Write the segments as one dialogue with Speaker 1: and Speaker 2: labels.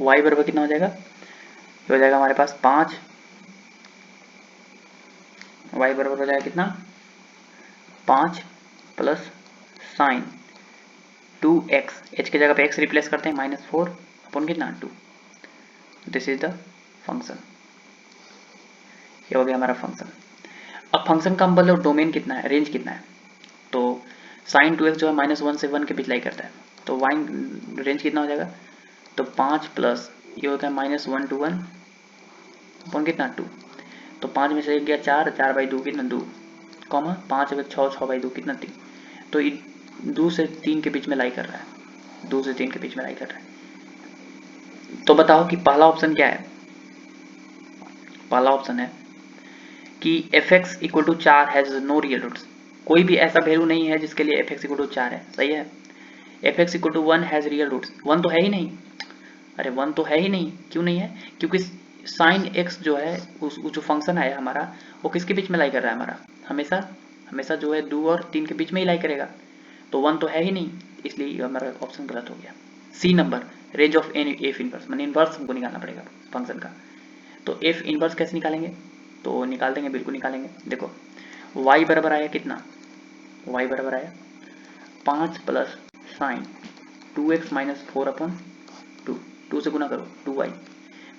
Speaker 1: y बराबर कितना हो जाएगा, ये हो जाएगा हमारे पास 5, y बराबर हो जाएगा कितना 5 प्लस साइन 2x, h की जगह पे x रिप्लेस करते हैं, -4 अपन कितना 2। दिस इज द फंक्शन, ये हो गया हमारा फंक्शन। अब फंक्शन का हम बोले डोमेन कितना है, रेंज कितना है, तो साइन 2x जो है -1 से 1 की बिचलाई करता है, तो y रेंज कितना हो जाएगा, तो 5 प्लस ये होता है -1 to 1 अपन कितना 2, तो 5 में से 1 गया 4, 4/2 कितना 2, कॉमा 5 अगर 6, 6/2 कितना 3, तो 2 से 3 के बीच में लाई कर रहा है, 2 से 3 के बीच में लाई कर रहा है। तो बताओ कि पहला ऑप्शन क्या है, पहला ऑप्शन है कि fx equal to 4 has no real roots, कोई भी ऐसा वैल्यू नहीं है जिसके लिए fx इक्वल टू 4 है, सही है। fx equal to 1 has real roots, 1 तो है ही नहीं, अरे 1 तो है ही नहीं, क्यों नहीं है, क्योंकि साइन x जो है उस जो फंक्शन है हमारा, वो किसके बीच में लाई कर रहा है हमारा, हमेशा हमेशा जो है 2 और 3 के बीच में ही लाई करेगा, तो 1 तो है ही नहीं, इसलिए हमारा ऑप्शन गलत हो गया। C number, range of N F inverse, मैंने इनवर्स हमको निकालना पड़ेगा फंक्शन का, तो एफ इनवर्स कैसे निकालेंगे, तो निकाल देंगे, बिल्कुल निकालेंगे। देखो y बराबर आया कितना, y बराबर आया 5 plus sign 2x minus 4 upon 2, 2 से गुना करो 2y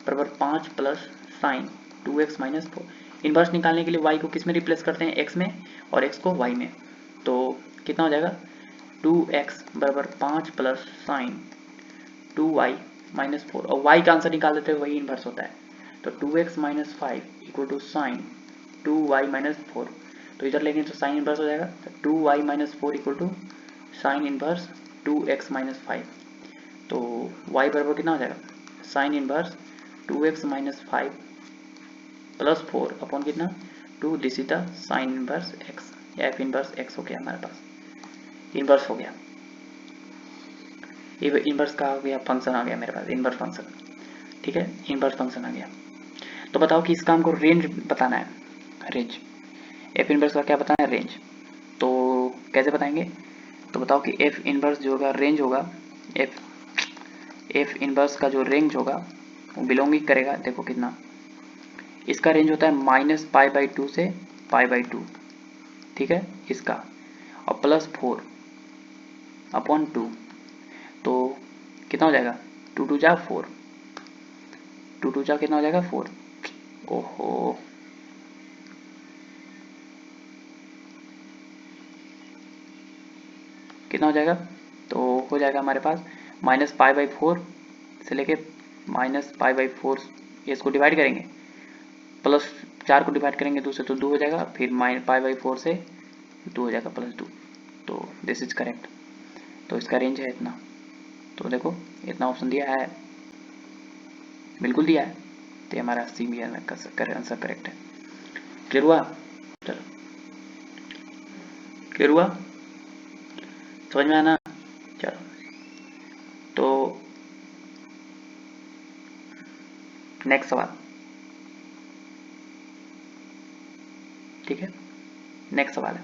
Speaker 1: बराबर 5 plus sign 2x minus 4। Inverse निकालने के लिए y को किस में रिप्लेस करते हैं, x में, और x को y में, तो कितना हो जाएगा 2x बराबर 5 प्लस साइन 2y माइनस 4, और y का आंसर निकाल देते हैं, वही इनवर्स होता है, तो 2x minus 5 equal to sine 2y minus 4, तो इधर लेंगे तो साइन इनवर्स हो जाएगा, तो 2y minus 4 equal to sine inverse 2x minus 5, तो y बराबर कितना हो जाएगा, sine inverse 2x minus 5 plus 4 upon कितना 2, this is the sine inverse x, F inverse x हो गया हमारे पास, इनवर्स हो गया, ये इनवर्स का हो गया, फंक्शन आ गया मेरे पास इनवर्स फंक्शन, ठीक है, इनवर्स फंक्शन आ गया। तो बताओ कि इसका हमको रेंज बताना है, रेंज, एफ इनवर्स का क्या बताना है, रेंज, तो कैसे बताएंगे, तो बताओ कि एफ इनवर्स जो होगा रेंज होगा, एफ इनवर्स का जो रेंज होगा वो बिलोंगिंग करेगा, देखो कितना, इसका रेंज होता है -π/2 से π/2, ठीक है, इसका, और प्लस 4 अपॉन 2, तो कितना हो जाएगा 2 2 जा 4, 2 2 जा कितना हो जाएगा 4, ओहो कितना हो जाएगा, तो हो जाएगा हमारे पास -π/4 से लेके -π/4, इसको डिवाइड करेंगे, प्लस 4 को डिवाइड करेंगे 2 से तो 2 हो जाएगा, फिर π/4 से 2 हो जाएगा प्लस 2, तो दिस इज करेक्ट, तो इसका रेंज है इतना, तो देखो इतना ऑप्शन दिया है, बिल्कुल दिया है, तो हमारा सी बी आंसर करेक्ट है। क्लियर हुआ, चलो क्लियर हुआ, समझ में आना, चलो तो नेक्स्ट सवाल, ठीक है, नेक्स्ट सवाल है,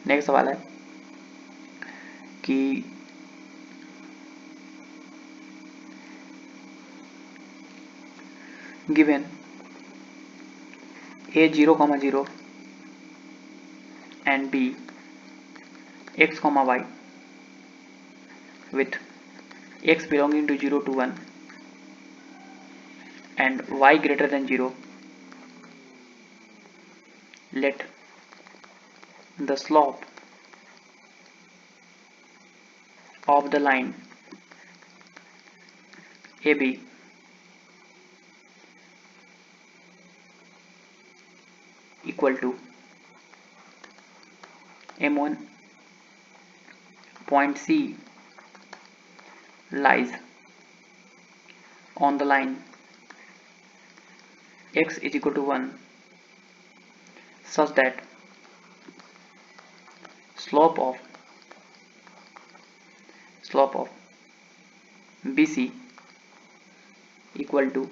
Speaker 1: नेक्स्ट सवाल है कि given a 0,0 and b x, y with x belonging to 0 to 1 and y greater than 0, let the slope of the line AB equal to m1 point C lies on the line x is equal to 1 such that slope of BC equal to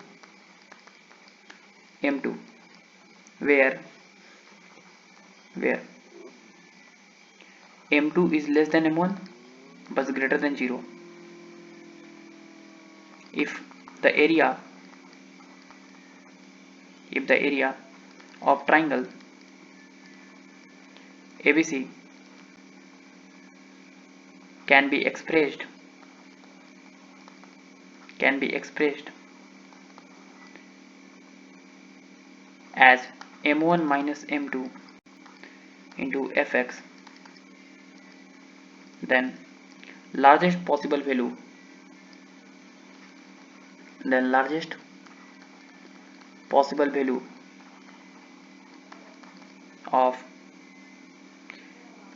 Speaker 1: m2, where m2 is less than m1 but greater than 0 if the area of triangle ABC can be expressed as m1 minus m2 into fx, then largest possible value of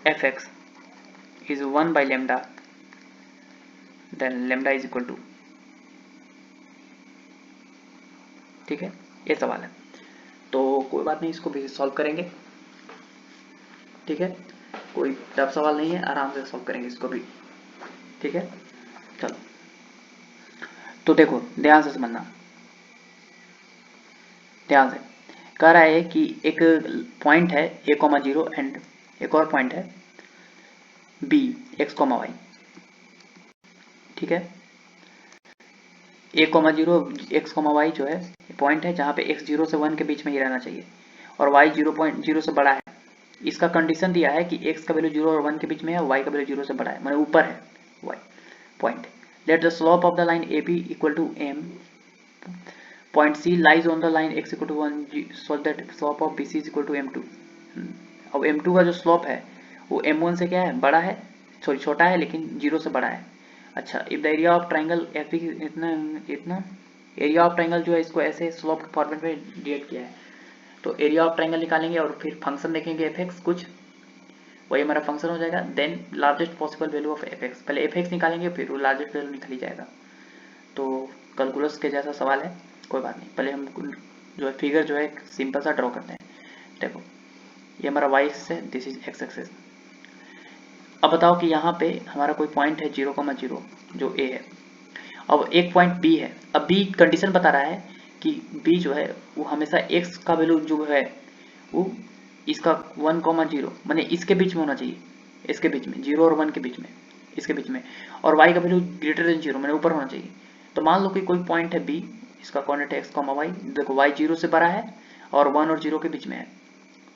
Speaker 1: fx is 1 by lambda, then lambda is equal to, ठीक है, ये सवाल है। तो कोई बात नहीं, इसको भी सॉल्व करेंगे, ठीक है, कोई टफ सवाल नहीं है, आराम से सॉल्व करेंगे इसको भी, ठीक है। चलो तो देखो ध्यान से समझना, ध्यान से कह रहा है कि एक पॉइंट है a,0 एंड एक और पॉइंट है b x,y, ठीक है। a,0 x,y जो है पॉइंट है जहाँ पे x 0 से 1 के बीच में ही रहना चाहिए और y 0.0 से बड़ा है। इसका कंडीशन दिया है कि x का वैल्यू 0 और 1 के बीच में है, y का वैल्यू 0 से बड़ा है, माने ऊपर है y point. Let the slope of the line AB equal to m point C lies on the line x equal to 1 so that slope of BC is equal to m2। अब m2 का जो slope है वो m1 से क्या है, बड़ा है, सॉरी छोटा है लेकिन 0 से बड़ा है। अच्छा, if the area of triangle FP इतना एरिया ऑफ ट्राइंगल जो है इसको ऐसे स्लोप के फॉर्मेट में डिवाइड किया है, तो एरिया ऑफ ट्राइंगल निकालेंगे और फिर फंक्शन देखेंगे fx, कुछ वही हमारा फंक्शन हो जाएगा। Then largest possible value of fx, पहले fx निकालेंगे फिर वो लार्जेस्ट वैल्यू निकल ही जाएगा। तो कैलकुलस के जैसा सवाल है, कोई बात नहीं, पहले हम जो है फिगर जो है सिंपल सा ड्रॉ करते हैं। देखो ये हमारा y एक्सिस है, दिस इज x एक्सिस। अब बताओ कि यहाँ पे हमारा कोई पॉइंट है 0,0 जो a है, अब एक पॉइंट b है। अब b कंडीशन बता रहा है कि b जो है वो हमेशा x का वैल्यू जो है वो इसका 1,0 माने इसके बीच में होना चाहिए, इसके बीच में 0 और 1 के बीच में, इसके बीच में, और y का वैल्यू ग्रेटर देन 0 माने ऊपर होना चाहिए। तो मान लो कि कोई पॉइंट है b, इसका कोऑर्डिनेट है x,y, देखो y 0 से बड़ा है और 1 और 0 के बीच में है।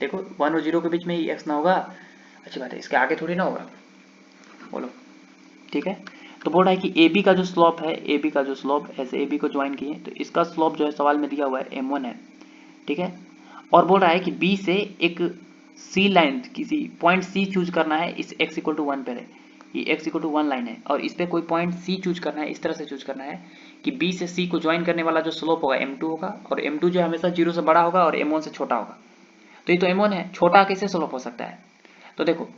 Speaker 1: देखो 1 और 0 के बीच में ही x ना होगा, अच्छी बात है, इसके आगे थोड़ी ना होगा, बोलो, ठीक है। तो बोल रहा है कि AB का जो स्लोप है, AB का जो स्लोप, ऐसे AB को ज्वाइन किए तो इसका स्लोप जो है सवाल में दिया हुआ है m1 है, ठीक है। और बोल रहा है कि B से एक C लाइन, किसी पॉइंट C चूज करना है इस x इक्वल टू 1 पे है, ये x इक्वल टू 1 लाइन है और इस पे कोई पॉइंट C चूज करना है, इस तरह से चूज करना है कि B से C को ज्वाइन करने वाला जो स्लोप होगा m2 होगा और m2 जो हमेशा 0 से बड़ा होगा और m1 से छोटा होगा। तो ये तो m1 है, छोटा कैसे स्लोप हो सकता है, तो देखो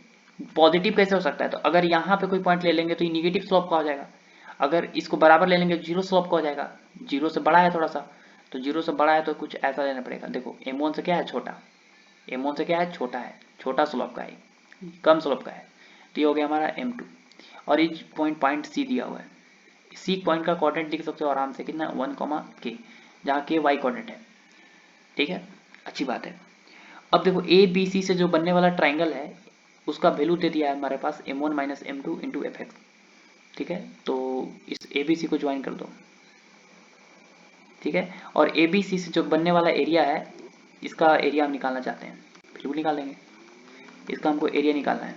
Speaker 1: पॉजिटिव कैसे हो सकता है, तो अगर यहाँ पे कोई पॉइंट ले लेंगे तो ये निगेटिव स्लोप का हो जाएगा, अगर इसको बराबर ले लेंगे जीरो स्लोप का हो जाएगा, 0 से बड़ा है थोड़ा सा, तो 0 से बड़ा है तो कुछ ऐसा लेना पड़ेगा। देखो m1 से क्या है, छोटा, m1 से क्या है, छोटा है, छोटा स्लोप का है, कम स्लोप का है, तो ये हो गया हमारा m2। और इस पॉइंट C दिया हुआ है, सी पॉइंट का कोऑर्डिनेट लिख सकते हो आराम से, कितना 1,k, जहाँ k y कोऑर्डिनेट है, ठीक है, अच्छी बात है। अब देखो ABC से जो बनने वाला ट्राइंगल है उसका वैल्यू दे दिया है हमारे पास m1 minus m2 into fx, ठीक है। तो इस ABC को ज्वाइन कर दो, ठीक है, और ABC से जो बनने वाला एरिया है इसका एरिया हम निकालना चाहते हैं, बिल्कुल निकाल लेंगे, इसका हमको एरिया निकालना है।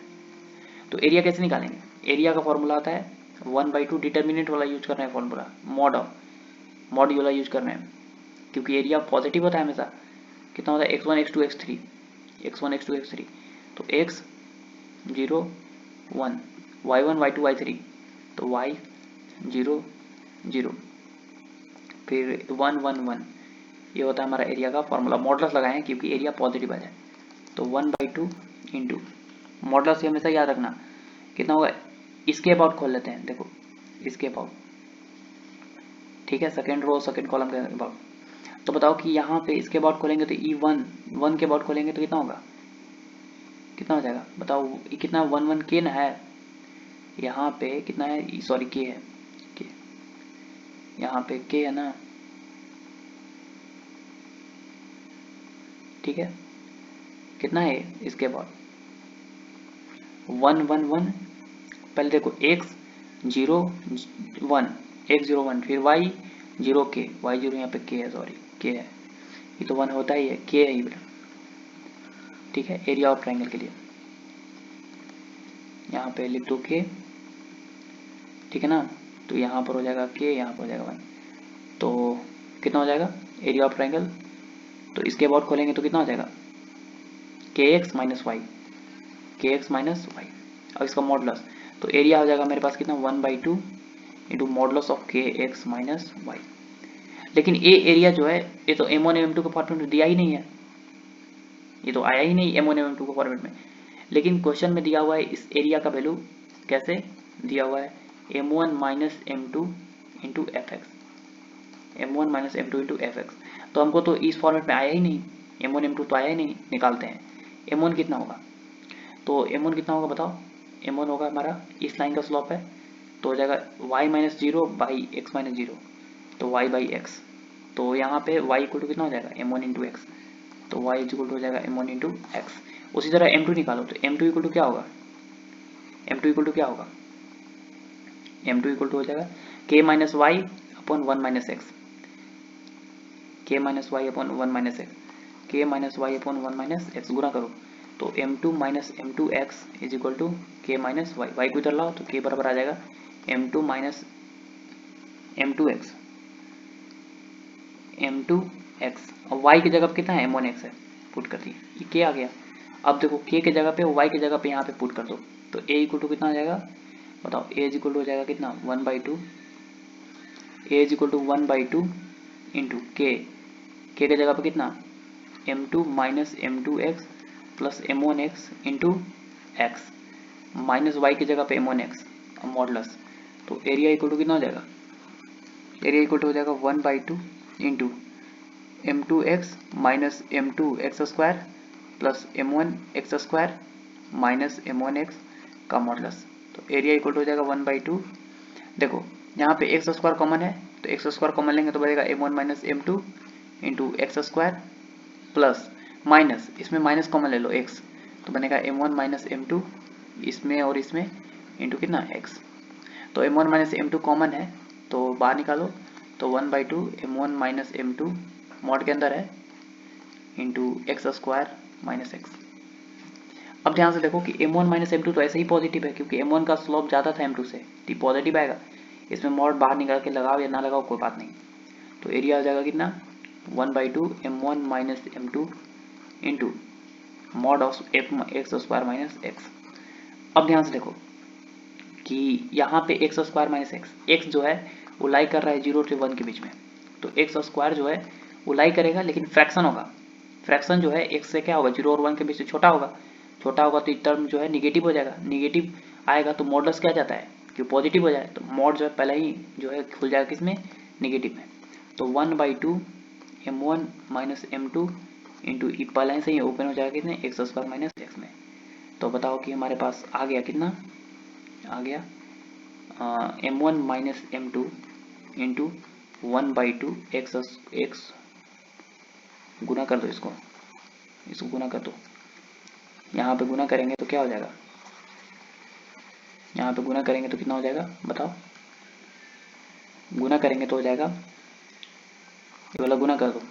Speaker 1: तो एरिया कैसे निकालेंगे, एरिया का फॉर्मूला आता है 1/2, डिटर्मिनेंट वाला यूज करना है फॉर्मूला, मॉड वाला यूज करना है, क्योंकि एरिया पॉजिटिव होता है हमेशा। कितना होता है x1 x2 x3, x1 x2 x3, तो x 0 1, y1 y2 y3, तो y 0 0, फिर 1 1 1, ये होता है हमारा एरिया का फॉर्मूला। मॉडुलस लगाए हैं क्योंकि एरिया पॉजिटिव आ जाए, तो 1/2 इंटू मॉडुलस से हमेशा याद रखना कितना होगा, इसके अबाउट खोल लेते हैं, देखो इसके अबाउट, ठीक है, सेकेंड रो सेकेंड कॉलम के अबाउट। तो बताओ कि यहाँ पे इसके अबाउट खोलेंगे तो E1 के अबाउट खोलेंगे तो कितना होगा, कितना हो जाएगा बताओ, कितना 1 1 k ना है, यहाँ पे कितना है, सॉरी k है, k, यहाँ पे k है ना, ठीक है, कितना है इसके बाद, 1 1 1, पहले देखो x 0 1, x 0 1, फिर y 0 k, y 0 यहाँ पे k है, सॉरी k है, ये तो 1 होता ही है, k है ये बेटा, ठीक है। एरिया ऑफ ट्रायंगल के लिए यहाँ पे लिख दो k, ठीक है ना। तो यहाँ पर हो जाएगा k, यहाँ पर हो जाएगा 1, तो कितना हो जाएगा एरिया ऑफ ट्रायंगल। तो इसके अबाउट खोलेंगे तो कितना हो जाएगा kx minus y, kx minus y, और इसका मॉडुलस, तो एरिया हो जाएगा मेरे पास कितना 1/2 into modulus of kx minus y. लेकिन ये एरिया जो है ये तो m1 m2 के फॉर्मेट में दिया ही नहीं है, ये तो आया ही नहीं m1 m2 के फॉर्मेट में। लेकिन क्वेश्चन में दिया हुआ है इस एरिया का वैल्यू कैसे दिया हुआ है, m1 minus m2 into F x, m1 minus m2 into F x. तो हमको तो इस फॉर्मेट में आया ही नहीं, m1 m2 तो आया ही नहीं, निकालते हैं m1 कितना होगा। तो m1 कितना होगा बताओ, m1 होगा हमारा इस लाइन का स्लोप है, तो हो जाएगा y minus 0 by x minus 0, तो y बाई एक्स। तो यहाँ पे y इक्वल टू कितना हो जाएगा m1 इंटू एक्स, तो y इक्वल टू हो जाएगा m1 इंटू एक्स। उसी तरह m2 निकालो, तो m2 इक्वल टू क्या होगा, m2 इक्वल टू क्या होगा, m2 इक्वल टू हो जाएगा k minus y upon 1 minus x, k minus y upon 1 minus x, k minus y upon 1 minus x गुना करो, तो m2 minus m2 x is equal to k minus y, y को इधर लाओ तो k बराबर आ जाएगा m2 minus m2 x, m2 x, और y की जगह पे कितना है m1 एक्स है, पुट कर दिए, ये k आ गया। अब देखो k की जगह पे y की जगह पे यहाँ पे पुट कर दो, तो a इक्वल टू कितना आ जाएगा बताओ, a इज इक्वल टू हो जाएगा कितना 1/2, a is equal to 1/2 into k की जगह पे कितना m2 minus m2 x plus m1 x into x, minus y की जगह पे m1 एक्स मॉडुलस, तो एरिया इक्वल टू कितना हो जाएगा, एरिया इक्वल टू हो जाएगा 1/2 into m2 x minus m2 x square plus m1 x square minus m1 x का मॉडुलस, तो एरिया इक्वल टू हो जाएगा 1/2। देखो यहाँ पे एक्स स्क्वायर कॉमन है, तो एक्स स्क्वायर कॉमन लेंगे तो बचेगा m1 minus m2 into x square plus minus, इसमें माइनस कॉमन ले लो x, तो बनेगा m1 माइनस m2 इसमें और इसमें इंटू कितना x, तो m1 माइनस m2 कॉमन है तो बाहर निकालो, तो 1/2 m1 माइनस m2 मॉड के अंदर है into x square minus x. अब ध्यान से देखो कि m1 माइनस m2 तो ऐसे ही पॉजिटिव है क्योंकि m1 का स्लोप ज़्यादा था m2 से, तो पॉजिटिव आएगा, इसमें मॉड बाहर निकाल के लगाओ या ना लगाओ कोई बात नहीं, तो एरिया आ जाएगा कितना 1/2 m1 minus m2 into mod of x square minus x. अब ध्यान से देखो कि यहाँ पे x square minus x, x जो है वो लाई कर रहा है 0 से 1 के बीच में, तो एक्स स्क्वायर जो है वो लाई करेगा लेकिन फ्रैक्शन होगा, फ्रैक्शन जो है एक्स से क्या होगा 0 और 1 के बीच से छोटा होगा, छोटा होगा तो ये टर्म जो है निगेटिव हो जाएगा, निगेटिव आएगा तो मॉडुलस क्या जाता है कि पॉजिटिव हो जाए, तो मॉड जो है पहले ही जो है खुल जाएगा किसमें निगेटिव में, तो 1/2 m1 माइनस m2 इंटू पहले से ही ओपन हो जाएगा कितने एक्स स्क्वायर माइनस एक्स में। तो बताओ कि हमारे पास आ गया कितना, आ गया m1 minus m2 into 1/2 x गुना कर दो, इसको गुना कर दो, यहाँ पे गुना करेंगे तो क्या हो जाएगा, यहाँ पे गुना करेंगे तो कितना हो जाएगा बताओ, गुना करेंगे तो हो जाएगा, ये वाला गुना कर दो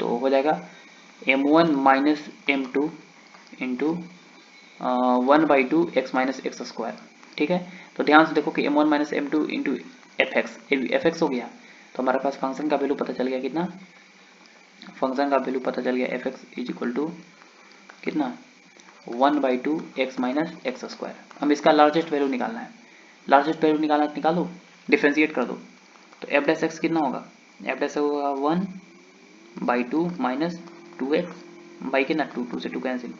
Speaker 1: तो हो जाएगा m1 minus m2 into 1/2 x minus x square, ठीक है। तो ध्यान से देखो कि m1 minus m2 into F x हो गया, तो हमारे पास फंक्शन का वैल्यू पता चल गया कितना, फंक्शन का वैल्यू पता चल गया F X is equal to कितना 1/2 एक्स माइनस एक्स स्क्वायर। हम इसका लार्जेस्ट वैल्यू निकालना है, लार्जेस्ट वैल्यू निकालना है, निकालो डिफ्रेंशिएट कर दो, तो एफ डैश एक्स कितना होगा, एफ डैश होगा 1/2 माइनस 2x बाई कितना 2 से 2 कैंसिल,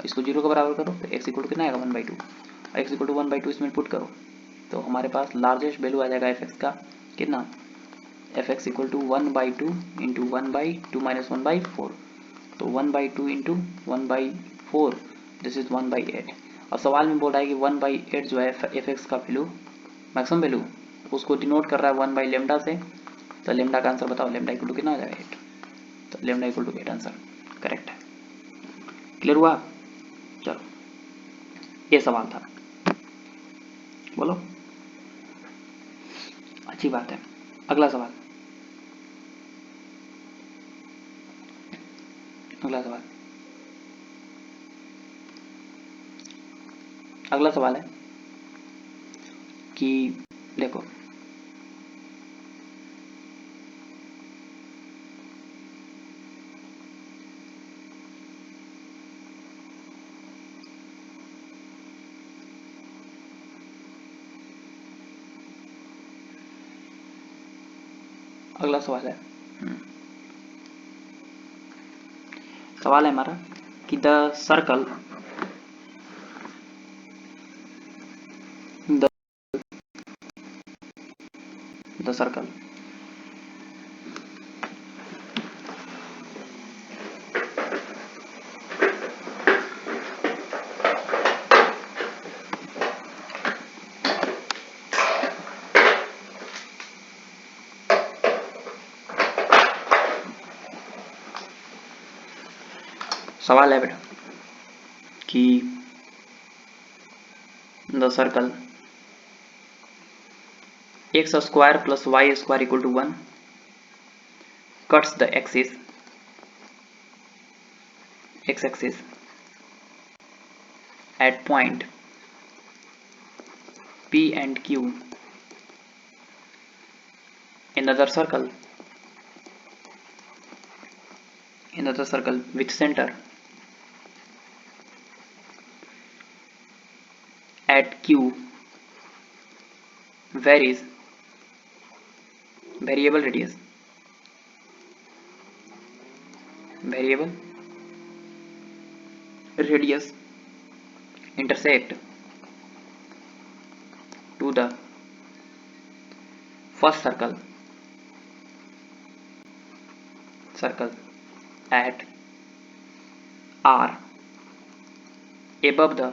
Speaker 1: इसको 0 के बराबर करो तो x इक्वल टू कितना आएगा 1/2, और x इक्वल टू 1/2 इसमें पुट करो, तो हमारे पास लार्जेस्ट वैल्यू आ जाएगा एफ एक्स का कितना, F X equal to 1/2 into 1/2 minus 1/4, तो 1/2 इंटू 1/4 दिस इज 1/8, और सवाल में बोल रहा है कि 1/8 जो है एफ एक्स का वैल्यू मैक्सिमम वैल्यू उसको डिनोट कर रहा है 1/λ से, तो लेमडा का आंसर बताओ, लेमडा इक्वल टू कितना हो जाएगा 8, तो lambda equal to 8 answer correct है। क्लियर हुआ, चलो ये सवाल था। बोलो, अच्छी बात है। अगला सवाल, अगला सवाल, अगला सवाल है कि देखो, अगला सवाल है, सवाल है हमारा कि द सर्कल द सर्कल सवाल है बेटा कि the circle x square plus y square equal to 1 cuts the axis x axis at point P and Q in another circle with center at Q varies variable radius intersect to the first circle at R above the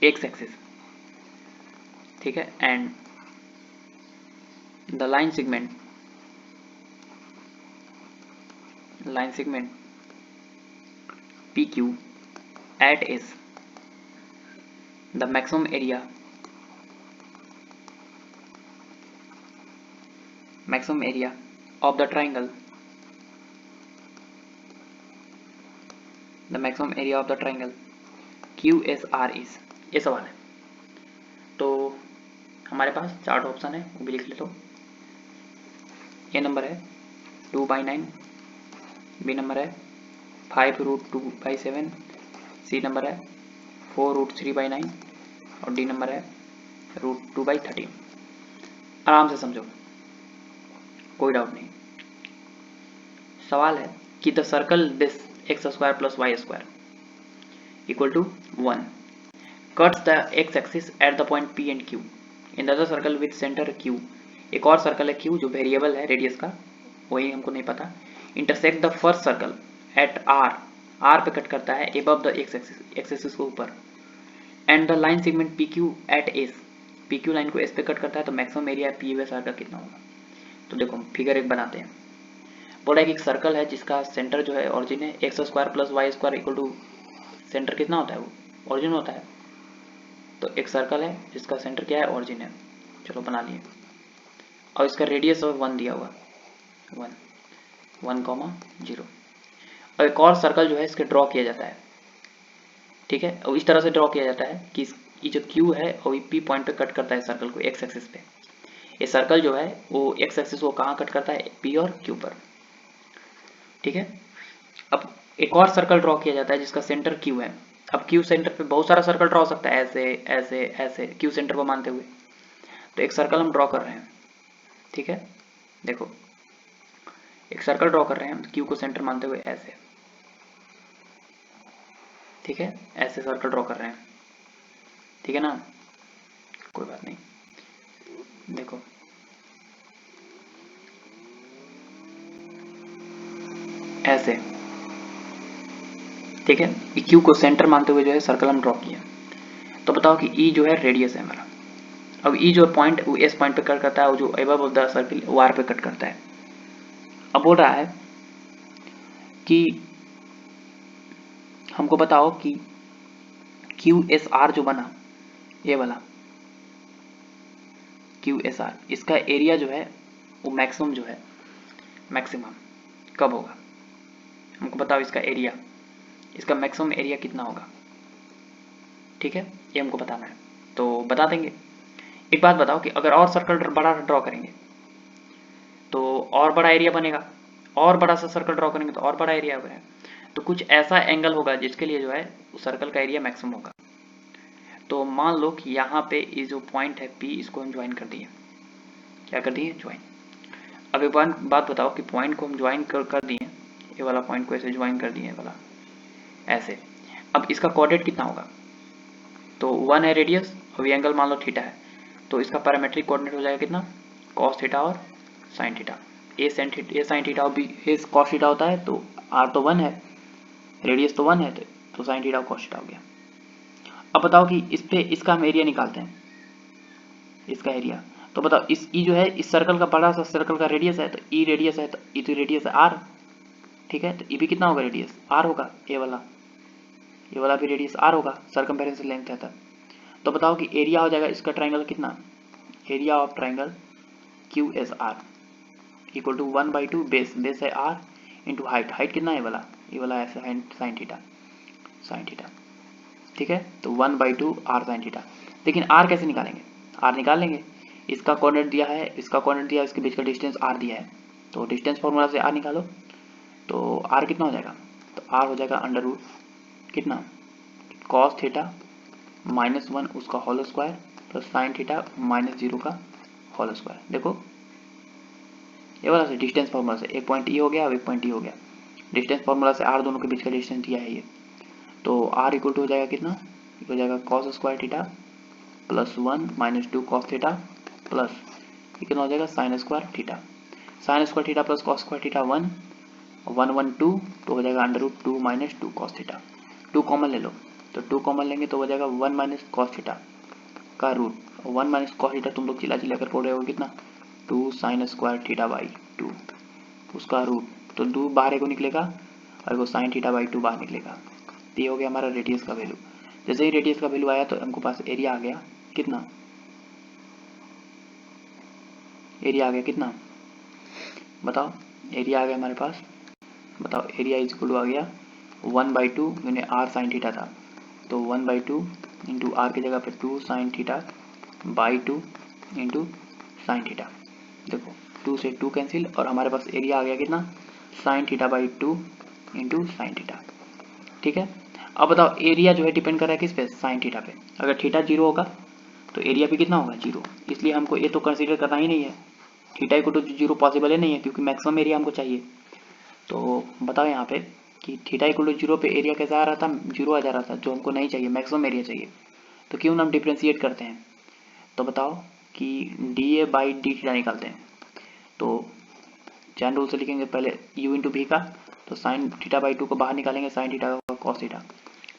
Speaker 1: x axis, ठीक है, and the line segment PQ at S, the maximum area of the triangle QSR is। ये सवाल है। तो हमारे पास chart option है, वो भी लिख ले। तो ए नंबर है 2/9, बी नंबर है 5√2/7, सी नंबर है 4√3/9 और डी नंबर है √2/13। आराम से समझो, कोई डाउट नहीं। सवाल है कि the circle this x square plus y square equal to 1 cuts the x axis at the point P and Q in the circle with centre Q। एक और सर्कल है Q जो वेरिएबल है रेडियस का, वही हमको नहीं पता। Intersect the first circle at R पे कट करता है एबव द x एक्सिस को ऊपर, and the line segment PQ at S, PQ लाइन को S पे कट करता है, तो मैक्सिमम एरिया PUSR का कितना होगा। तो देखो फिगर एक बनाते हैं। बोला है कि एक सर्कल है जिसका सेंटर जो है ऑरिजिन है x square plus y square equal to centre कितना होता है, वो ऑरिजिन होता है। तो एक सर्कल है जिसका सेंटर क्या है, ऑरिजिन है। चलो बना लिए, और इसका रेडियस 1 दिया हुआ 1,0। और एक और सर्कल जो है इसके ड्रॉ किया जाता है, ठीक है, और इस तरह से ड्रॉ किया जाता है कि ये जो Q है और P पॉइंट पे कट करता है सर्कल को x एक्सिस पे। ये सर्कल जो है वो x एक्सिस को कहाँ कट करता है, P और Q पर, ठीक है। अब एक और सर्कल ड्रॉ किया जाता है जिसका सेंटर Q है। अब Q सेंटर पे बहुत सारा सर्कल ड्रॉ हो सकता है, ऐसे ऐसे ऐसे Q सेंटर को मानते हुए। तो एक सर्कल हम ड्रॉ कर रहे हैं, ठीक है, देखो एक सर्कल ड्रॉ कर रहे हैं हम Q को सेंटर मानते हुए ऐसे, ठीक है, ऐसे सर्कल ड्रॉ कर रहे हैं, ठीक है ना, कोई बात नहीं। देखो ऐसे, ठीक है, Q को सेंटर मानते हुए जो है सर्कल हम ड्रॉ किया। तो बताओ कि E जो है रेडियस है हमारा। अब E जो पॉइंट वो S पॉइंट पे कट करता है, वो जो अबव ऑफ द सर्कल वो R पे कट करता है। अब बोल रहा है कि हमको बताओ कि QSR जो बना, ये वाला QSR, इसका एरिया जो है वो मैक्सिमम जो है, मैक्सिमम कब होगा? हमको बताओ इसका एरिया, इसका मैक्सिमम एरिया कितना होगा। ठीक है, ये हमको बताना है, तो बता देंगे। एक बात बताओ कि अगर और सर्कल बड़ा ड्रॉ करेंगे तो और बड़ा एरिया बनेगा, और बड़ा सा सर्कल ड्रॉ करेंगे तो और बड़ा एरिया बनेगा। तो कुछ ऐसा एंगल होगा जिसके लिए जो है उस सर्कल का एरिया मैक्सिमम होगा। तो मान लो कि यहाँ पे ये जो पॉइंट है P, इसको हम ज्वाइन कर दिए। क्या कर दिए? ज्वाइन। अब एक बात बताओ कि पॉइंट को हम ज्वाइन कर दिए, ये वाला पॉइंट को ऐसे ज्वाइन कर दिए, वाला ऐसे। अब इसका कोऑर्डिनेट कितना होगा? तो 1 है रेडियस, और ये एंगल मान लो थीटा है, तो इसका पैरामेट्रिक कोऑर्डिनेट हो जाएगा कितना? कॉस थीटा और साइन थीटा। ए साइन थीटा और बी ए कॉस थीटा होता है, तो आर तो 1 है, रेडियस तो 1 है, तो साइन थीटा कॉस थीटा हो गया। अब बताओ कि इस पे इसका हम एरिया निकालते हैं, इसका एरिया। तो बताओ इस ई जो है, इस सर्कल का बड़ा सा सर्कल का रेडियस है, तो ई रेडियस है, तो ई तो रेडियस है आर। ठीक है, तो ई भी कितना होगा? रेडियस आर होगा। ये वाला भी रेडियस आर होगा, सर्कमफेरेंस लेंथ है तब। तो बताओ कि एरिया हो जाएगा इसका ट्राइंगल कितना? Area of triangle QSR equal to 1/2 base है आर इंटू हाइट कितना है? ये वाला है साइन थीटा। ठीक है, तो 1/2 आर साइन थीटा। लेकिन आर कैसे निकालेंगे? आर निकाल लेंगे, इसका कोऑर्डिनेट दिया है, इसका कोऑर्डिनेट दिया है, इसके बीच का डिस्टेंस आर दिया है, तो डिस्टेंस फॉर्मूला से आर निकालो। तो आर कितना हो जाएगा? तो आर हो जाएगा अंडर रूट कितना? कॉस थीटा -1 उसका whole square plus sine theta -0 का होल स्क्वायर। देखो ये वाला से डिस्टेंस फॉर्मूला से एक पॉइंट ई हो गया, अब एक पॉइंट ई हो गया। डिस्टेंस फॉर्मूला से आर दोनों के बीच का डिस्टेंस दिया है ये, तो आर इक्वल टू हो जाएगा कितना? हो जाएगा cos square theta plus 1 -2 cos theta plus ये कितना हो जाएगा? Sine square theta. Sine square theta plus cos square theta 1 1 1 2, तो हो जाएगा under root 2 -2 cos theta. 2 common ले लो, तो 2 कॉमन लेंगे तो हो जाएगा 1 माइनस कॉस थीटा का रूट, 1 माइनस कॉस थीटा तुम लोग चिल्ला चिल्ला कर बोल रहे हो कितना? 2 साइन स्क्वायर थीटा बाई 2 उसका रूट, तो 2 बाहर को निकलेगा और वो साइन थीटा बाई 2 बाहर निकलेगा। तो ये हो गया हमारा रेडियस का वैल्यू। जैसे ही रेडियस का वैल्यू आया तो हमको पास एरिया आ गया कितना? एरिया आ गया कितना? बताओ, एरिया आ गया हमारे पास। बताओ एरिया इज इक्वल टू आ गया 1/2 मैंने आर साइन थीटा था, तो 1/2 इंटू आर की जगह पे 2 sine theta by 2 into sine theta. देखो 2 से 2 कैंसिल और हमारे पास एरिया आ गया कितना? Sign theta by 2 into sine theta. ठीक है, अब बताओ एरिया जो है डिपेंड कर रहा है किस पे? साइन थीटा पे। अगर थीटा 0 होगा तो एरिया भी कितना होगा? 0। इसलिए हमको ये तो कंसीडर करना ही नहीं है, थीटा इक्वल टू 0 पॉसिबल ही नहीं है, क्योंकि मैक्सिमम एरिया हमको चाहिए। तो बताओ यहाँ पे कि थीटा इक्वल टू 0 पे एरिया कैसा आ रहा था? 0 आ जा रहा था, जो हमको नहीं चाहिए, मैक्सिमम एरिया चाहिए। तो क्यों ना हम डिफ्रेंशिएट करते हैं। तो बताओ कि DA बाई डी थीटा निकालते हैं, तो चैन रूल से लिखेंगे पहले u इंटू भी का, तो साइन थीटा बाई 2 को बाहर निकालेंगे, साइन थीटा का cos theta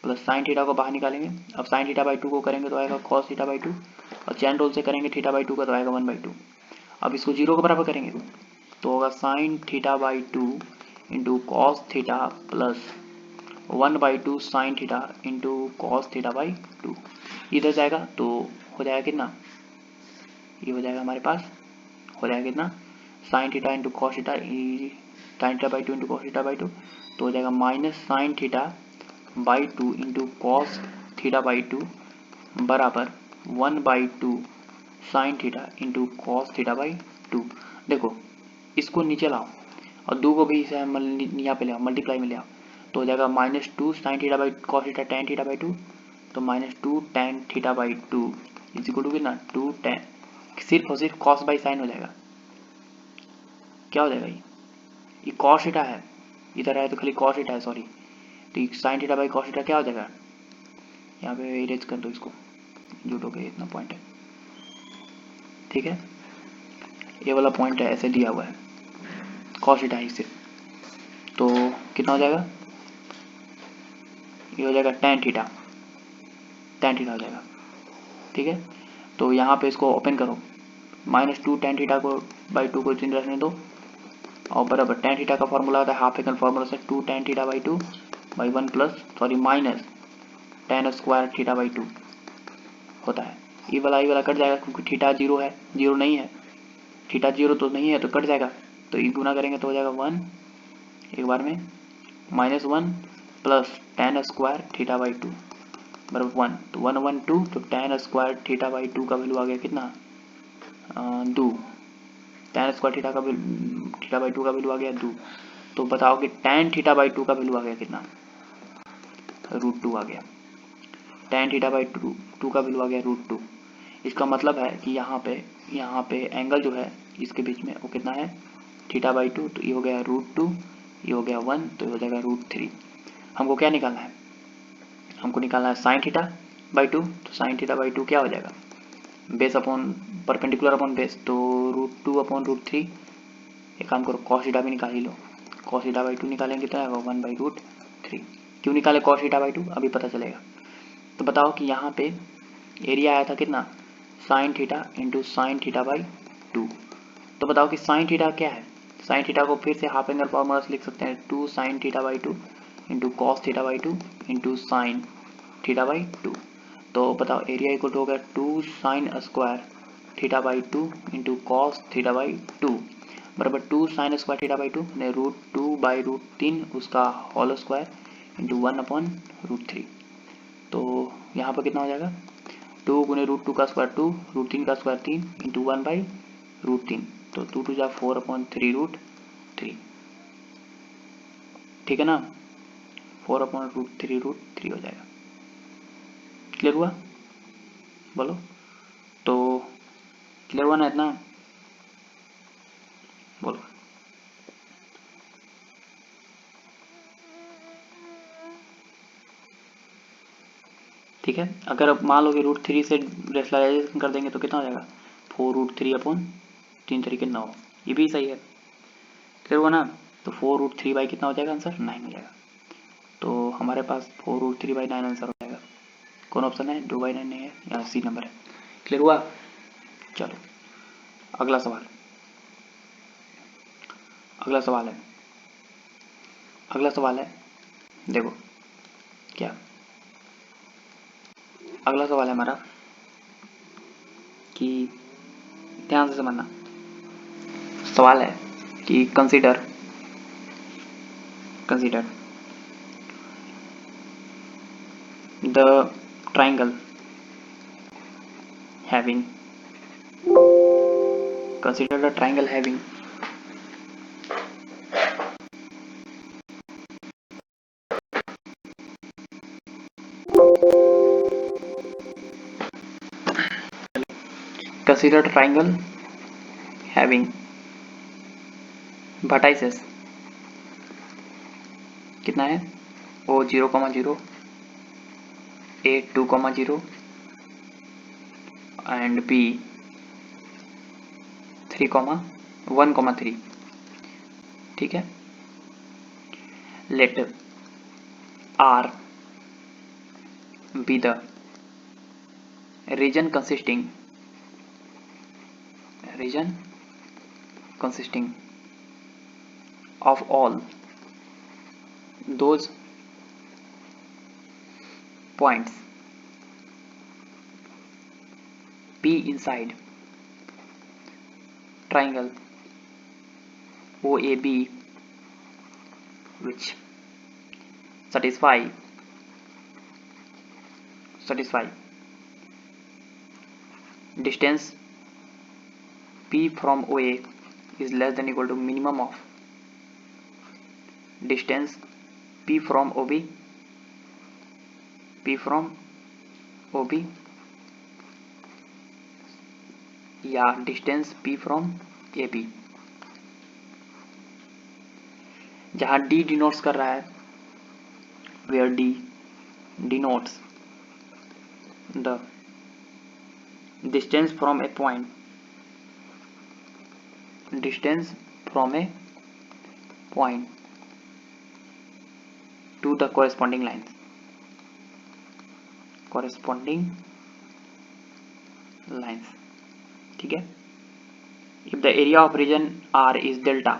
Speaker 1: plus sine theta को बाहर निकालेंगे। अब साइन थीटा बाई 2 को करेंगे तो आएगा कॉस थीटा बाई 2, और चैन रूल से करेंगे थीटा बाई 2 का तो आएगा 1/2। अब इसको 0 के बराबर करेंगे तो होगा sign theta by 2 into cos theta plus 1/2 sine theta into cos theta by 2। इधर जाएगा तो हो जाएगा कितना? ये हो जाएगा हमारे पास, हो जाएगा कितना? Sine theta into cos theta, sign theta by 2 into cos theta by 2, तो हो जाएगा minus sign theta by 2 into cos theta by 2 बराबर 1/2 sine theta into cos theta by 2। देखो इसको नीचे लाओ और 2 को भी इसे यहाँ पे ले आओ, मल्टीप्लाई में ले आओ, तो हो जाएगा -2 sine theta by cos theta tan theta by 2, तो -2 tan theta by 2 is equal to कितना? 2 टेन, सिर्फ और सिर्फ कॉस बाई साइन हो जाएगा। क्या हो जाएगा? ये कॉस थीटा है, इधर है तो खाली कॉस थीटा है, सॉरी, तो sign theta by cos theta क्या हो जाएगा? यहाँ पे इरेज कर दो इसको, जुट हो गया, इतना पॉइंट है। ठीक है, ये वाला पॉइंट है ऐसे दिया हुआ है, कॉस थीटा है सिर्फ, तो कितना हो जाएगा? ये हो जाएगा टेन थीटा हो जाएगा। ठीक है, तो यहाँ पे इसको ओपन करो, -2 टेन थीटा को बाई 2 को चिन्ह रखने दो, और बराबर टेन थीटा का फॉर्मूला होता है हाफ सेकंड फॉर्मूला से 2 tan theta by 2 by 1 plus sorry minus tan square theta by 2 होता है। ये वाला कट जाएगा क्योंकि थीटा जीरो है, जीरो नहीं है, थीटा जीरो तो नहीं है तो कट जाएगा। तो ये गुना करेंगे तो हो जाएगा 1 एक बार में minus 1 plus tan square theta by 2 बराबर 1। तो 1 1 2 तो tan स्क्वायर थीटा बाई 2 का वैल्यू आ गया कितना 2। tan स्क्वायर थीटा बाई 2 का वैल्यू आ गया 2। तो बताओ कि tan थीटा बाई 2 का वैल्यू आ गया कितना √2 आ गया। tan थीटा बाई 2 का वैल्यू आ गया √2। इसका मतलब है कि यहाँ पे एंगल जो है इसके बीच में वो कितना है थीटा बाई 2। तो ये हो गया √2, ये हो गया 1, तो ये हो जाएगा √3। हमको क्या निकालना है, हमको निकालना है साइन थीटा बाई 2। तो साइन थीटा बाई 2 क्या हो जाएगा base upon perpendicular upon base, तो √2 अपॉन √3। एक काम करो कॉस थीटा भी निकाल ही लो, कॉस थीटा बाई 2 निकालेंगे तो आएगा 1 बाई √3। क्यों निकाले कॉस थीटा बाई 2 अभी पता चलेगा। तो बताओ कि यहाँ पे एरिया आया था कितना sine theta into sine theta by 2। तो बताओ कि साइन थीटा क्या है, साइन थीटा को फिर से हाफ एंगल फॉर्मूला से लिख सकते हैं 2 sine theta by 2 into cos theta by 2 into sine theta by 2। तो बताओ एरिया इक्वल हो गया 2 sign square theta by 2 into cos theta by 2 बराबर 2 साइन स्क्वायर थीटा बाई 2 ने √2 बाई √3 उसका होल स्क्वायर इंटू 1 अपॉन √3। तो यहाँ पर कितना हो जाएगा 2 गुने √2 का स्क्वायर 2 √3 का स्क्वायर 3 इंटू 1 बाई √3। तो 2 2 जा 4 अपॉन 3√3। ठीक है ना 4 अपॉन √3 हो जाएगा। क्लियर हुआ बोलो। तो क्लियर हुआ ना इतना बोलो। ठीक है अगर अब मान लो कि √3 से रेशनलाइजेशन कर देंगे तो कितना हो जाएगा 4√3 अपॉन 3 तरीके 9। ये भी सही है क्लियर हुआ ना। तो 4√3 बाई कितना हो जाएगा आंसर 9 हो जाएगा। तो हमारे पास 4√3 बाई 9 आंसर हो जाएगा। कौन ऑप्शन है 2 बाई 9 नहीं है, यहाँ सी नंबर है। क्लियर हुआ। चलो अगला सवाल, अगला सवाल है, अगला सवाल है देखो क्या अगला सवाल है हमारा कि ध्यान से समझना। सवाल है कि consider the triangle having consider triangle having vertices कितना है O 0,0 A 2,0 and B 3,1,3। ठीक है let R be the region consisting of all those points P inside triangle OAB which satisfy distance P from OA is less than equal to minimum of distance P from OB या distance P from AB। जहाँ D denotes कर रहा है where D denotes the distance from a point to the corresponding lines ठीक है। if the area of region R is delta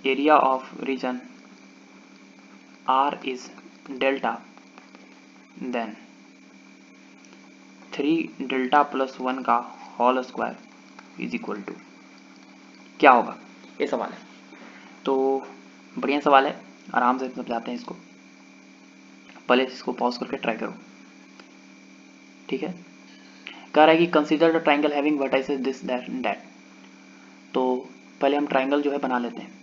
Speaker 1: area of region R is delta, then 3 delta plus 1 का whole square is equal to क्या होगा, ये सवाल है। तो बढ़िया सवाल है, आराम से समझाते हैं इसको। पहले इसको पॉज करके ट्राई करो, ठीक है। कह रहा है कि consider the triangle having vertices this that that. तो पहले हम ट्राइंगल जो है बना लेते हैं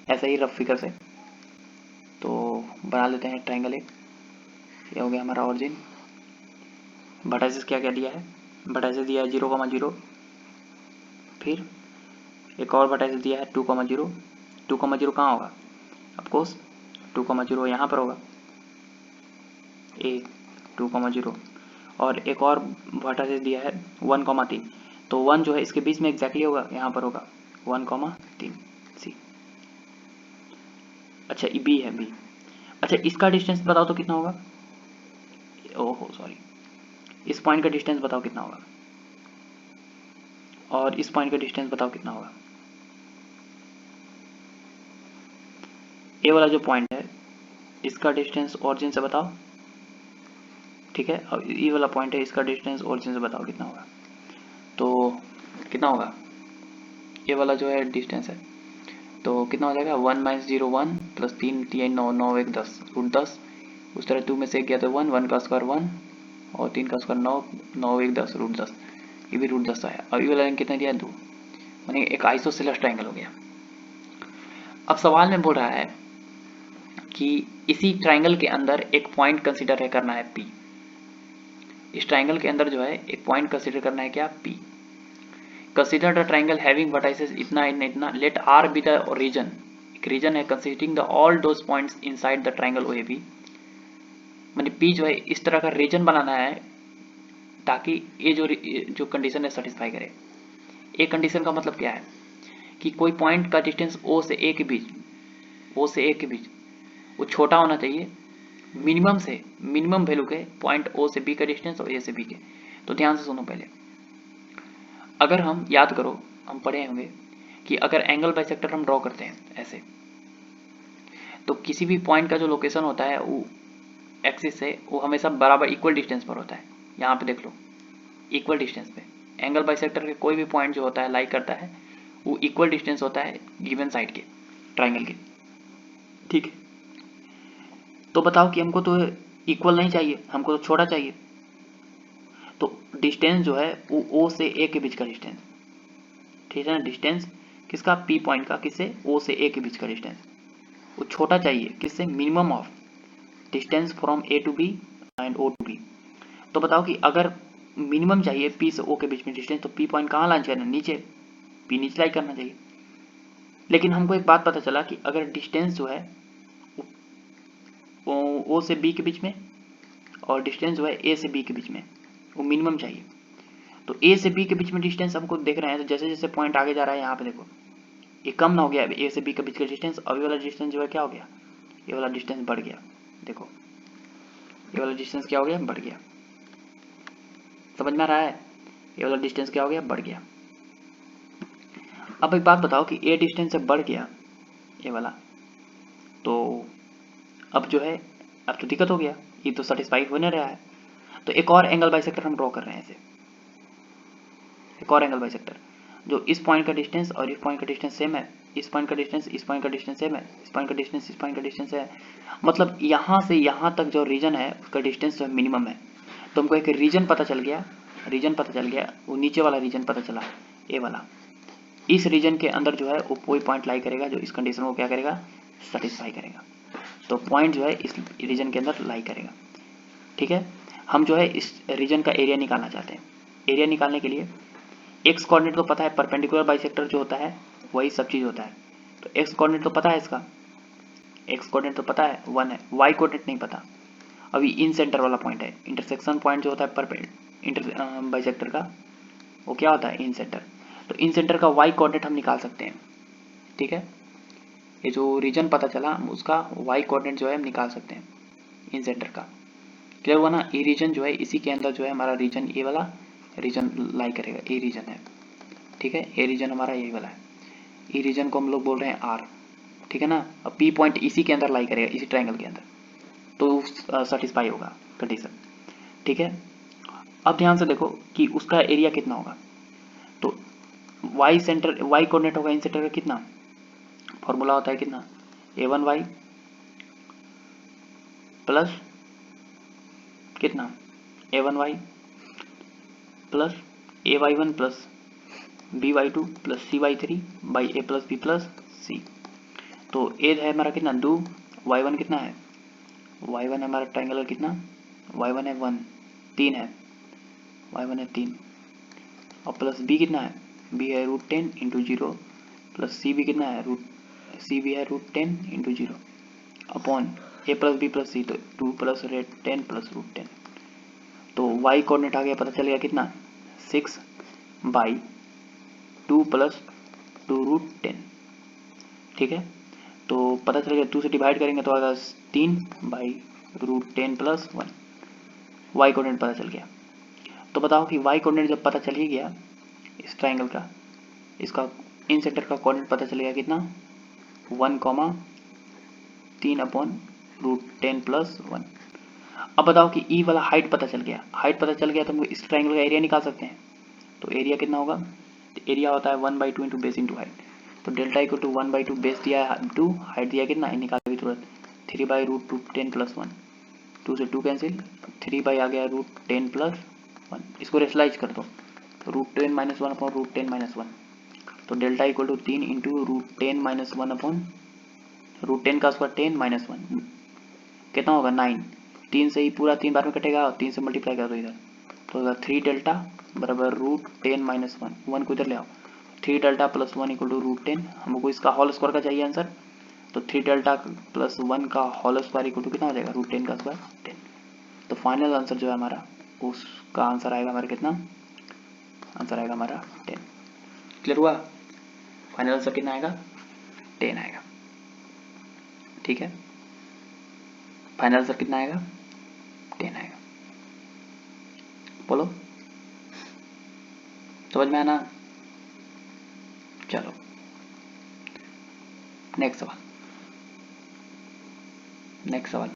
Speaker 1: ऐसे ही रफ फिगर से। तो बना लेते हैं ट्राइंगल एक, ये हो गया हमारा ऑरिजिन। वर्टाइसेस क्या क्या दिया है, वर्टाइसेस दिया है 0,0, फिर एक और वर्टाइसेस दिया है 2,0। 2,0 कहाँ होगा, ऑफकोर्स 2,0 यहाँ पर होगा, ए 2,0। और एक और वर्टाइसेस दिया है 1,3, तो 1 जो है इसके बीच में एग्जैक्टली होगा, यहाँ पर होगा 1,3 सी। अच्छा बी है बी। अच्छा इसका डिस्टेंस बताओ तो कितना होगा, ओहो सॉरी, इस पॉइंट का डिस्टेंस बताओ कितना होगा, और इस पॉइंट का डिस्टेंस बताओ कितना होगा। ए वाला जो पॉइंट है इसका डिस्टेंस ओरिजिन से बताओ, ठीक है। और ये वाला पॉइंट है इसका डिस्टेंस ओरिजिन से बताओ कितना होगा। तो कितना होगा, ये वाला जो है डिस्टेंस है, तो कितना हो जाएगा 1 - 0 1 प्लस 3 3 9 9 1 10 √10। उस तरह 2 में से 1 गया तो 1 1 का स्क्वायर 1 और 3 का स्क्वायर 9 9 1 10 √10, ये भी √10 आया। और ये वाला कितना दिया 2, माने एक आइसोसेलेस ट्राइंगल हो गया। अब सवाल में बोल रहा है कि इसी ट्राइंगल के अंदर एक पॉइंट कंसीडर है करना है P। इस ट्राइंगल के अंदर जो है एक पॉइंट कंसीडर करना है क्या, P। Consider the triangle having vertices इतना इतना इतना, let R be the region, एक रीजन है considering the all those points inside the triangle OAB। माने P जो है इस तरह का रीजन बनाना है ताकि ये जो कंडीशन है सेटिस्फाई करे। एक कंडीशन का मतलब क्या है कि कोई पॉइंट का डिस्टेंस O से A के बीच, O से A के बीच वो छोटा होना चाहिए मिनिमम से, मिनिमम वैल्यू के पॉइंट O से B का डिस्टेंस और A से B के। तो ध्यान से सुनो पहले, अगर हम याद करो, हम पढ़े होंगे कि अगर एंगल बाइसेक्टर हम ड्रॉ करते हैं ऐसे, तो किसी भी पॉइंट का जो लोकेशन होता है वो एक्सिस से वो हमेशा बराबर इक्वल डिस्टेंस पर होता है। यहाँ पे देख लो, इक्वल डिस्टेंस पे एंगल बाइसेक्टर के कोई भी पॉइंट जो होता है लाई करता है वो इक्वल डिस्टेंस होता है गिवन साइड के ट्राइंगल के, ठीक है। तो बताओ कि हमको तो इक्वल नहीं चाहिए, हमको तो छोटा चाहिए। तो डिस्टेंस जो है वो O से A के बीच का डिस्टेंस, ठीक है ना। डिस्टेंस किसका, P पॉइंट का, किससे, O से A के बीच का डिस्टेंस वो छोटा चाहिए, किससे, minimum of distance from A to B and O to B। तो बताओ कि अगर मिनिमम चाहिए P से O के बीच में डिस्टेंस, तो P पॉइंट कहाँ लाना चाहिए, नीचे, P नीचे लाई करना चाहिए। लेकिन हमको एक बात पता चला कि अगर डिस्टेंस जो है O से B के बीच में और डिस्टेंस जो है A से B के बीच में वो मिनिमम चाहिए। तो A से B के बीच में डिस्टेंस हमको देख रहे हैं, तो जैसे जैसे पॉइंट आगे जा रहा है यहाँ पे देखो ये कम ना हो गया A से B के बीच का डिस्टेंस, और ये वाला डिस्टेंस जो है क्या हो गया, ये वाला डिस्टेंस बढ़ गया। देखो ये वाला डिस्टेंस क्या हो गया, बढ़ गया। समझ में आ रहा है, ये वाला डिस्टेंस क्या हो गया, बढ़ गया। अब एक बात बताओ कि A डिस्टेंस से बढ़ गया ये वाला, तो अब जो है अब तो दिक्कत हो गया, ये तो सेटिस्फाई हो नहीं रहा है। तो एक और एंगल बाइसेक्टर हम ड्रॉ कर रहे हैं ऐसे, एक और एंगल बाइसेक्टर जो इस पॉइंट का डिस्टेंस और इस पॉइंट का डिस्टेंस सेम है, इस पॉइंट का डिस्टेंस इस पॉइंट का डिस्टेंस सेम है, इस पॉइंट का डिस्टेंस इस पॉइंट का डिस्टेंस है, मतलब यहाँ से यहाँ तक जो रीजन है उसका डिस्टेंस जो है मिनिमम है। तो हमको एक रीजन पता चल गया, रीजन पता चल गया, वो नीचे वाला रीजन पता चला, ए वाला। इस रीजन के अंदर जो है वो कोई पॉइंट लाई करेगा जो इस कंडीशन को क्या करेगा, सेटिस्फाई करेगा। तो पॉइंट जो है इस रीजन के अंदर लाई करेगा, ठीक है। हम जो है इस रीजन का एरिया निकालना चाहते हैं। एरिया निकालने के लिए एक्स कोऑर्डिनेट तो पता है, परपेंडिकुलर बाइसेक्टर जो होता है वही सब चीज़ होता है। तो एक्स कोऑर्डिनेट तो पता है, इसका एक्स कोऑर्डिनेट तो पता है 1 है, वाई कोऑर्डिनेट नहीं पता। अभी इन सेंटर वाला पॉइंट है, इंटरसेक्शन पॉइंट जो होता है बाइसेक्टर का वो क्या होता है, इन सेंटर। तो इन सेंटर का वाई कोऑर्डिनेट हम निकाल सकते हैं, ठीक है। ये जो रीजन पता चला उसका वाई कोऑर्डिनेट जो है हम निकाल सकते हैं इन सेंटर का। क्लियर हुआ ना। ए रीजन जो है इसी के अंदर जो है हमारा रीजन, ए वाला रीजन लाई करेगा, ए रीजन है, ठीक है। ए रीजन हमारा यही वाला है, ए रीजन को हम लोग बोल रहे हैं आर, ठीक है ना। अब पी पॉइंट इसी के अंदर लाई करेगा, इसी ट्रायंगल के अंदर, तो सेटिस्फाई होगा कंडीशन, ठीक है। अब ध्यान से देखो कि उसका एरिया कितना होगा। तो वाई सेंटर, वाई कोऑर्डिनेट होगा इन सेंटर का कितना, फॉर्मूला होता है कितना, a1y प्लस कितना a1y plus ay1 plus by2 plus cy3 by a plus b plus c। तो एज है हमारा कितना 2, y1 कितना है, y1 है हमारा ट्रायंगल कितना, y1 है 1, 3 है, y1 है 3, और प्लस b कितना है, b है √10 इंटू 0, प्लस c भी कितना है, c भी है √10 into 0 upon a plus b plus c, तो 2 प्लस 10 प्लस √10। तो y कोऑर्डिनेट आ गया, पता चल गया कितना 6 बाई 2 प्लस 2√10, ठीक है। तो पता चल गया 2 से डिवाइड करेंगे तो आएगा 3 बाई √10 प्लस 1, वाई कोऑर्डिनेट पता चल गया। तो बताओ कि वाई कोऑर्डिनेट जब पता चल ही गया इस ट्राइंगल का, इसका इन सेंटर का कोऑर्डिनेट पता चल गया कितना 1,3 अपॉन √10 प्लस 1। अब बताओ कि ई वाला हाइट पता चल गया, हाइट पता चल गया तो हम इस ट्राइंगल का एरिया निकाल सकते हैं। तो एरिया कितना होगा, एरिया होता है 1/2 इंटू बेस इंटू हाइट। तो डेल्टा इक्वल टू 1/2 बेस दिया है 2, हाइट दिया कितना है, निकालने की जरूरत 3/√10 प्लस 1, 2 से 2 कैंसिल, 3 बाई आ गया √10 प्लस 1। इसको रेशलाइज कर दो, तो √10 माइनस 1 अपॉन √10 माइनस 1। तो delta equal to 3 into √10 minus 1 upon √10 का स्क्वायर 10 माइनस 1 कितना होगा 9। 3 से ही पूरा 3 बार में कटेगा और 3 से मल्टीप्लाई कर दो इधर, तो होगा 3 डेल्टा बराबर √10 माइनस 1, 1 को इधर ले आओ, 3 डेल्टा प्लस 1 इक्वल टू √10। हमको इसका होल स्क्वायर का चाहिए आंसर, तो 3 डेल्टा प्लस 1 का होल स्क्वायर इक्वल टू कितना हो जाएगा √10 का स्क्वायर 10। तो फाइनल आंसर जो है हमारा, उसका आंसर आएगा हमारा कितना, आंसर आएगा हमारा 10। क्लियर हुआ, फाइनल आंसर कितना आएगा 10 आएगा, ठीक है। फाइनल आंसर कितना आएगा 10 आएगा। बोलो समझ में आना। चलो नेक्स्ट सवाल, नेक्स्ट सवाल।